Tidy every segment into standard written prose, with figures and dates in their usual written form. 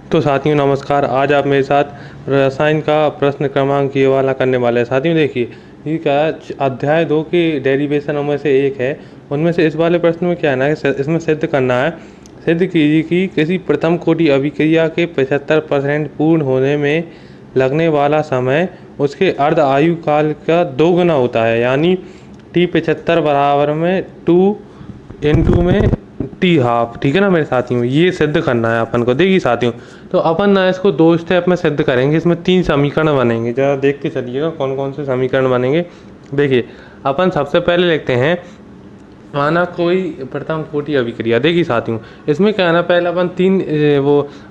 तो साथियों नमस्कार। आज आप मेरे साथ रसायन का प्रश्न क्रमांक ये वाला करने वाले हैं। साथियों देखिए, ये क्या है, अध्याय 2 की डेरिवेशन में से एक है। उनमें से इस वाले प्रश्न में क्या है ना, इसमें सिद्ध करना है। सिद्ध कीजिए कि किसी प्रथम कोटि अभिक्रिया के 75% पूर्ण होने में लगने वाला समय उसके अर्ध आयु काल का 2 गुना होता है। यानी T75 बराबर में 2 में T½ ठीक है ना मेरे साथियों। ये सिद्ध करना है अपन को। देखिए साथियों, तो अपन ना इसको 2 स्टेप में सिद्ध करेंगे। इसमें 3 समीकरण बनेंगे। जरा देख के चलिएगा कौन कौन से समीकरण बनेंगे। देखिए, अपन सबसे पहले लिखते हैं, माना कोई प्रथम कोटि अभिक्रिया। देखिए साथियों, इसमें क्या है ना, पहले अपन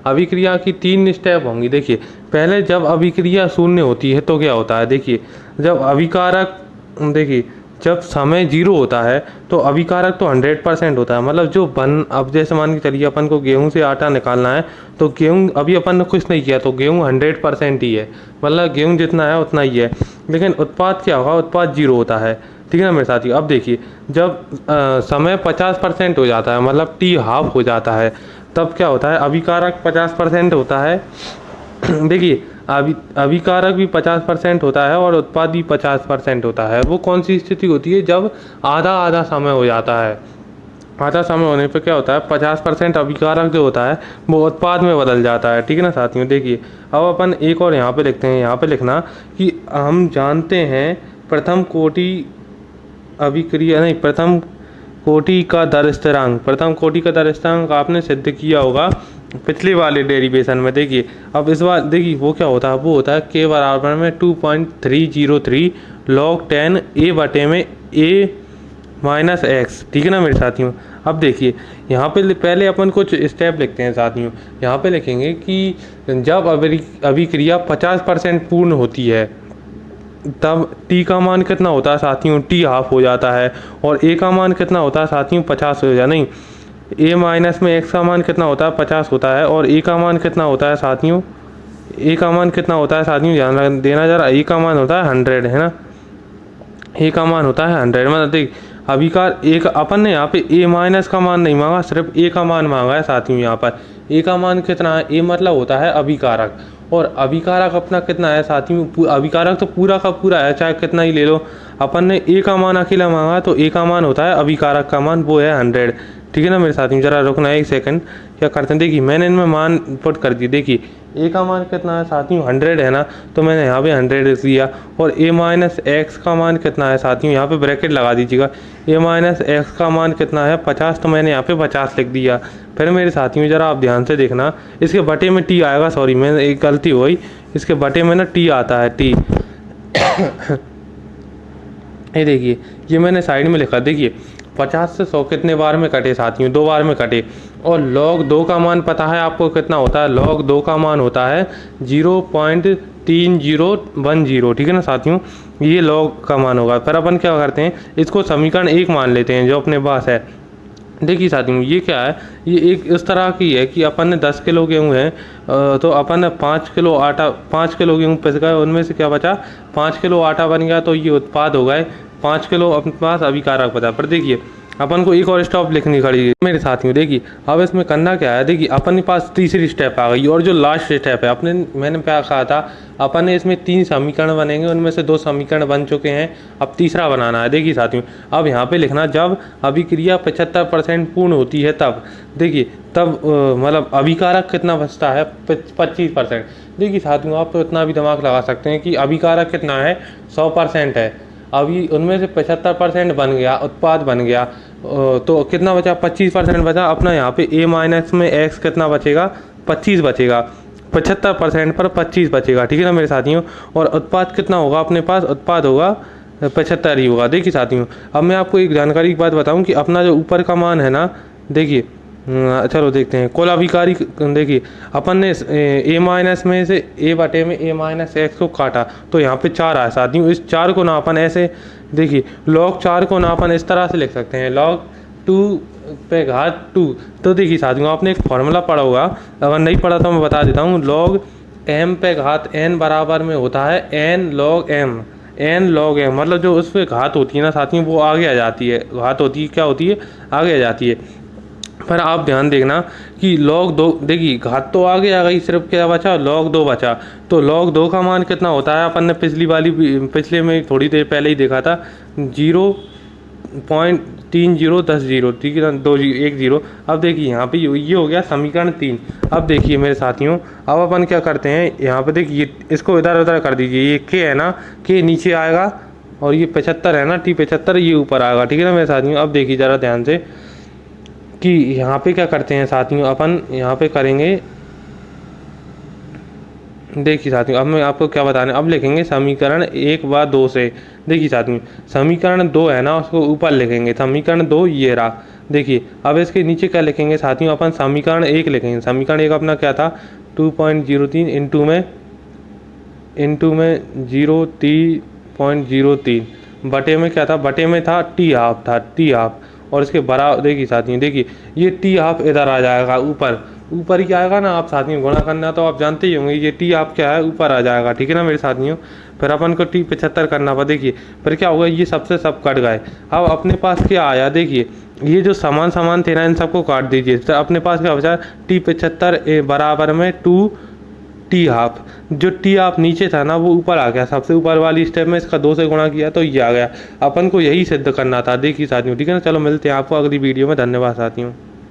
अभिक्रिया की 3 स्टेप होंगी। देखिए, पहले जब अभिक्रिया शून्य होती है तो क्या होता है। देखिए, जब अभिकारक, देखिए जब समय 0 होता है तो अभिकारक तो 100% होता है। मतलब जो अब जैसे मान के चलिए अपन को गेहूं से आटा निकालना है, तो गेहूं अभी अपन ने कुछ नहीं किया तो गेहूं 100% ही है। मतलब गेहूं जितना है उतना ही है। लेकिन उत्पाद क्या होगा, उत्पाद 0 होता है। ठीक है ना मेरे साथी। अब देखिए, जब समय 50% हो जाता है, मतलब T½ हो जाता है, तब क्या होता है, अभिकारक 50% होता है। देखिए, अभिकारक भी 50% होता है और उत्पाद भी 50% होता है। वो कौन सी स्थिति होती है, जब आधा आधा समय हो जाता है। आधा समय होने पर क्या होता है, 50% अभिकारक जो होता है वो उत्पाद में बदल जाता है। ठीक है ना साथियों। देखिए, अब अपन एक और यहाँ पे लिखते हैं। यहाँ पे लिखना कि हम जानते हैं प्रथम कोटि अभिक्रिया नहीं, प्रथम कोटि का दर स्थिरांक। प्रथम कोटि का दर स्थिरांक आपने सिद्ध किया होगा पिछले वाले डेरिवेशन में। देखिए, अब इस बार देखिए वो क्या होता है, वो होता है K बराबर में 2.303 log 10 A बटे में A माइनस एक्स। ठीक है ना मेरे साथियों। अब देखिए, यहाँ पे पहले अपन कुछ स्टेप लिखते हैं साथियों। यहाँ पे लिखेंगे कि जब अभिक्रिया 50% पूर्ण होती है तब T का मान कितना होता है साथियों, T½ हो जाता है। और A का मान कितना होता है साथियों, 50 हो जाता नहीं, A माइनस में X का मान कितना होता है, 50 होता है। और A का मान कितना होता है साथियों, A का मान कितना होता है साथियों, ध्यान देना जरा। A का मान होता है 100 है ना, A का मान होता है 100। मतलब देख, अभिकार एक अपन ने यहाँ पे A माइनस का मान नहीं मांगा, सिर्फ A का मान मांगा है साथियों। यहाँ पर A का मान कितना है, A मतलब होता है अभिकारक। और अभिकारक अपना कितना है साथियों, अभिकारक तो पूरा का पूरा है, चाहे कितना ही ले लो। अपन ने A का मान अकेला मांगा, तो A का मान होता है अभिकारक का मान, वो है 100। ठीक है ना मेरे साथियों। जरा रुकना है 1 सेकंड। क्या करते हैं, देखिए मैंने इनमें मान पुट कर दी। देखिए, A का मान कितना है साथियों, 100 है ना, तो मैंने यहाँ पे 100 लिख दिया। और A माइनस एक्स का मान कितना है साथियों, यहाँ पे ब्रैकेट लगा दीजिएगा। A माइनस एक्स का मान कितना है, 50, तो मैंने यहाँ पे 50 लिख दिया। फिर मेरे साथियों जरा आप ध्यान से देखना, इसके बटे में T आएगा। सॉरी, मैंने एक गलती हो गई, इसके बटे में ना T आता है, T। ये देखिए, ये मैंने साइड में लिखा। देखिए, 50 से 100 कितने बार में कटे साथियों, 2 बार में कटे। और log 2 का मान पता है आपको कितना होता है, log 2 का मान होता है 0.3010। ठीक है ना साथियों, ये log का मान होगा। फिर अपन क्या करते हैं, इसको समीकरण 1 मान लेते हैं जो अपने पास है। देखिए साथियों, ये क्या है, ये एक इस तरह की है कि अपन ने 10 किलो गेहूँ है, तो अपन ने 5 किलो आटा, 5 किलो गेहूँ पिस गए, उनमें से क्या बचा, 5 किलो आटा बन गया, तो ये उत्पाद हो गए 5 किलो अपने पास अभिकारक बचा। पर देखिए, अपन को एक और स्टॉप लिखनी पड़ेगी मेरे साथियों। देखिए, अब इसमें करना क्या है, देखिए अपन के पास तीसरी स्टेप आ गई। और जो लास्ट स्टेप है, मैंने क्या कहा था, अपन ने इसमें 3 समीकरण बनेंगे, उनमें से 2 समीकरण बन चुके हैं, अब तीसरा बनाना है। देखिए साथियों, अब यहाँ पे लिखना, जब अभिक्रिया 75% पूर्ण होती है तब। देखिए, तब मतलब अभिकारक कितना बचता है, 25%। देखिए साथियों, आप तो इतना भी दिमाग लगा सकते हैं कि अभिकारक कितना है, 100% है। अभी उनमें से 75% बन गया, उत्पाद बन गया, तो कितना बचा, 25% बचा अपना। यहाँ पे A माइनस में X कितना बचेगा, 25 बचेगा। 75% पर 25 बचेगा। ठीक है ना मेरे साथियों। और उत्पाद कितना होगा अपने पास, उत्पाद होगा 75 ही होगा। देखिए साथियों, अब मैं आपको एक जानकारी की बात बताऊं कि अपना जो ऊपर का मान है ना, देखिए चलो देखते हैं कुल अभिकारी। देखिए, अपन ने A माइनस में से A बटे में A माइनस एक्स को काटा, तो यहाँ पे 4 आया साथियों। इस 4 को ना अपन ऐसे, देखिए log 4 को ना अपन इस तरह से लिख सकते हैं, log 2 पे घात 2। तो देखिए साथियों, आपने एक फॉर्मूला पढ़ा होगा, अगर नहीं पढ़ा तो मैं बता देता हूँ। log m पे घात n बराबर में होता है n log m। n log m मतलब जो उस पर घात होती है ना साथियों, वो आगे आ जाती है। घात होती है, क्या होती है, आगे आ जाती है। पर आप ध्यान देखना कि log 2, देखिए घात तो आगे आ गई, सिर्फ क्या बचा, log 2 बचा। तो log 2 का मान कितना होता है, अपन ने पिछले में थोड़ी देर पहले ही देखा था, 0.3010, ठीक है ना, 1 0। अब देखिए यहाँ पे ये हो गया समीकरण 3। अब देखिए मेरे साथियों, अब अपन क्या करते हैं, यहाँ पे देखिए इसको इधर उधर कर दीजिए, ये k है ना, k नीचे आएगा और ये 75 है ना, T75 ये ऊपर आएगा, ठीक है ना मेरे साथियों। अब देखिए ज़रा ध्यान से कि यहाँ पे क्या करते हैं साथियों, अपन यहाँ पे करेंगे, देखिए साथियों अब मैं आपको क्या बताने, अब लिखेंगे समीकरण 1 व 2 से। देखिए साथियों समीकरण 2 है ना, उसको ऊपर लिखेंगे, समीकरण 2 ये रहा। देखिए अब इसके नीचे क्या लिखेंगे साथियों, अपन समीकरण 1 लिखेंगे। समीकरण 1 अपना क्या था, 2.03 इंटू में 0.03 बटे में क्या था, बटे में था टी हाफ और इसके बराबर। देखिए साथियों, देखिए ये टी हाफ इधर आ जाएगा, ऊपर ही आएगा ना। आप साथियों गुणा करना तो आप जानते ही होंगे, ये टी हाफ क्या है, ऊपर आ जाएगा, ठीक है ना मेरे साथियों। फिर अपन को T75 करना पड़ा। देखिए फिर क्या होगा, ये सबसे सब कट गए। अब अपने पास क्या आया, देखिए ये जो समान थे ना, इन सबको काट दीजिए, तो अपने पास क्या बचा, T75 बराबर में 2 टी हाफ। जो टी हाफ नीचे था ना, वो ऊपर आ गया, सबसे ऊपर वाली स्टेप में इसका 2 से गुणा किया तो ये आ गया। अपन को यही सिद्ध करना था। देखिए साथियों, ठीक है ना। चलो मिलते हैं आपको अगली वीडियो में। धन्यवाद साथियों।